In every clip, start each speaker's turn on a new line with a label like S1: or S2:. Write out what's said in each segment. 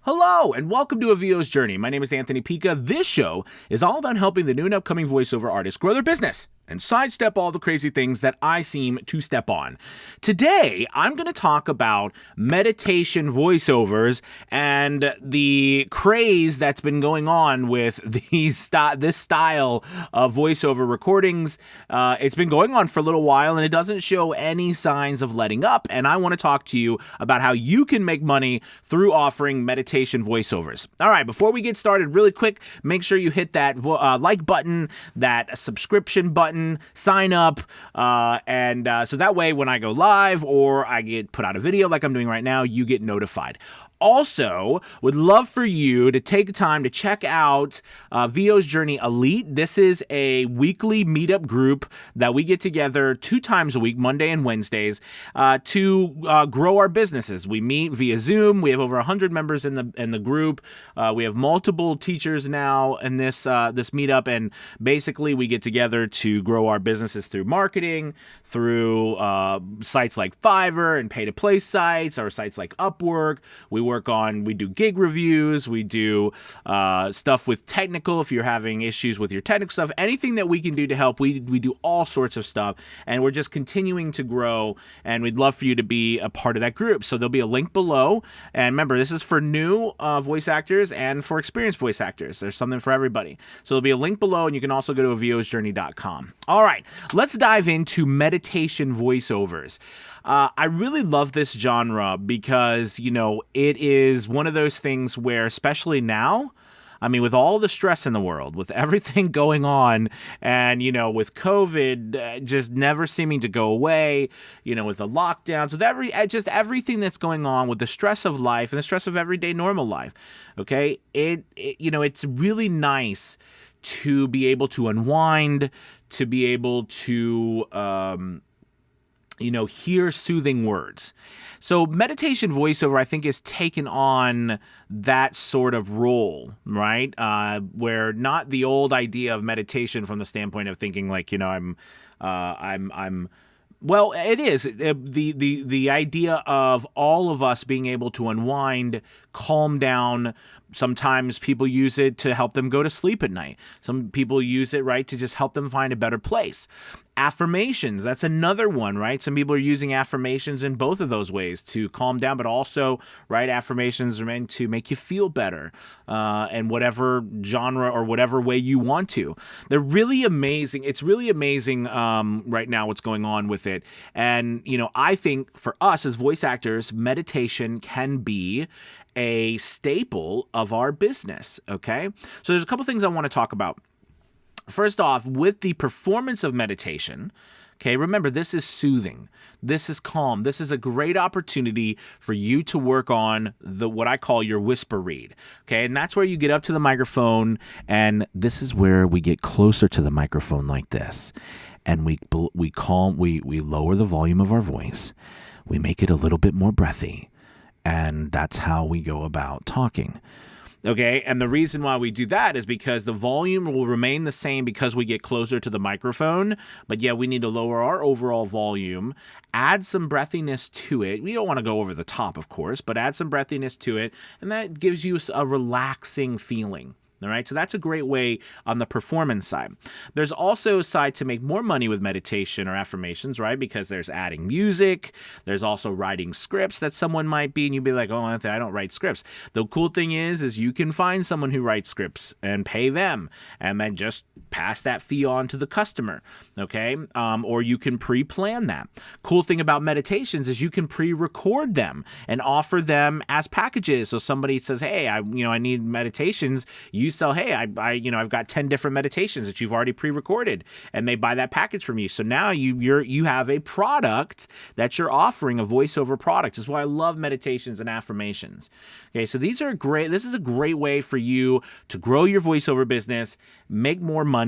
S1: Hello, and welcome to A VO's Journey. My name is Anthony Pica. This show is all about helping the new and upcoming voiceover artists grow their business and sidestep all the crazy things that I seem to step on. Today, I'm going to talk about meditation voiceovers and the craze that's been going on with this style of voiceover recordings. It's been going on for a little while, and it doesn't show any signs of letting up. And I want to talk to you about how you can make money through offering meditation voiceovers. All right, before we get started, really quick, make sure you hit that like button, that subscription button, sign up, and so that way when I go live or I get put out a video like I'm doing right now, you get notified. Also, would love for you to take time to check out VO's Journey Elite. This is a weekly meetup group that we get together 2 times a week, Monday and Wednesdays, to grow our businesses. We meet via Zoom. We have over 100 members in the group. We have multiple teachers now in this meetup, and basically we get together to grow our businesses through marketing, through sites like Fiverr and pay-to-play sites, or sites like Upwork. We do gig reviews, we do stuff with technical, if you're having issues with your technical stuff, anything that we can do to help, we do all sorts of stuff, and we're just continuing to grow, and we'd love for you to be a part of that group. So there'll be a link below, and remember, this is for new voice actors and for experienced voice actors. There's something for everybody. So there'll be a link below, and you can also go to avosjourney.com. All right, let's dive into meditation voiceovers. I really love this genre because, it is one of those things where, especially now, I mean, with all the stress in the world, with everything going on, and, with COVID just never seeming to go away, with the lockdowns, with everything that's going on, with the stress of life and the stress of everyday normal life, okay, it's really nice to be able to unwind, to be able to hear soothing words. So meditation voiceover, I think, is taken on that sort of role, right? Where not the old idea of meditation from the standpoint of thinking like, well, it is the idea of all of us being able to unwind, calm down. Sometimes people use it to help them go to sleep at night. Some people use it, right, to just help them find a better place. Affirmations, that's another one, right? Some people are using affirmations in both of those ways to calm down, but also, right, affirmations are meant to make you feel better in whatever genre or whatever way you want to. They're really amazing. It's really amazing right now what's going on with it. And, I think for us as voice actors, meditation can be a staple of our business, okay? So there's a couple things I want to talk about. First off, with the performance of meditation, okay, remember, this is soothing. This is calm. This is a great opportunity for you to work on what I call your whisper read, okay? And that's where you get up to the microphone, and this is where we get closer to the microphone like this, and we lower the volume of our voice. We make it a little bit more breathy, and that's how we go about talking. Okay, and the reason why we do that is because the volume will remain the same because we get closer to the microphone, but yeah, we need to lower our overall volume, add some breathiness to it. We don't want to go over the top, of course, but add some breathiness to it, and that gives you a relaxing feeling. All right, so that's a great way on the performance side. There's also a side to make more money with meditation or affirmations, right? Because there's adding music. There's also writing scripts that someone might be, and you'd be like, oh, Anthony, I don't write scripts. The cool thing is you can find someone who writes scripts and pay them, and then just pass that fee on to the customer, okay? Or you can pre-plan that. Cool thing about meditations is you can pre-record them and offer them as packages. So somebody says, hey, I need meditations. You sell, hey, I've got 10 different meditations that you've already pre-recorded, and they buy that package from you. So now you have a product that you're offering, a voiceover product. This is why I love meditations and affirmations. Okay, so this is a great way for you to grow your voiceover business, make more money,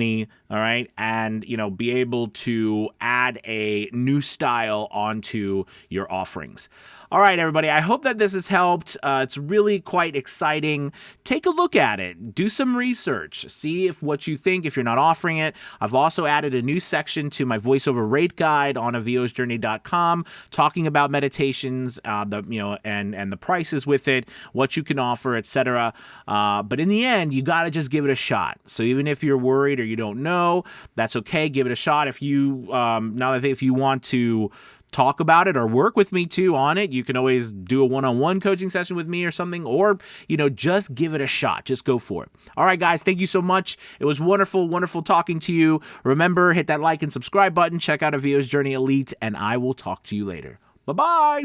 S1: all right, and be able to add a new style onto your offerings. All right, everybody. I hope that this has helped. It's really quite exciting. Take a look at it. Do some research. See if what you think, if you're not offering it. I've also added a new section to my voiceover rate guide on avosjourney.com talking about meditations, and the prices with it, what you can offer, etc. But in the end, you got to just give it a shot. So even if you're worried or you don't know, that's okay. Give it a shot. If you if you want to talk about it or work with me too on it, you can always do a one-on-one coaching session with me or something, or, just give it a shot. Just go for it. All right, guys, thank you so much. It was wonderful, wonderful talking to you. Remember, hit that like and subscribe button. Check out A VO's Journey Elite, and I will talk to you later. Bye-bye.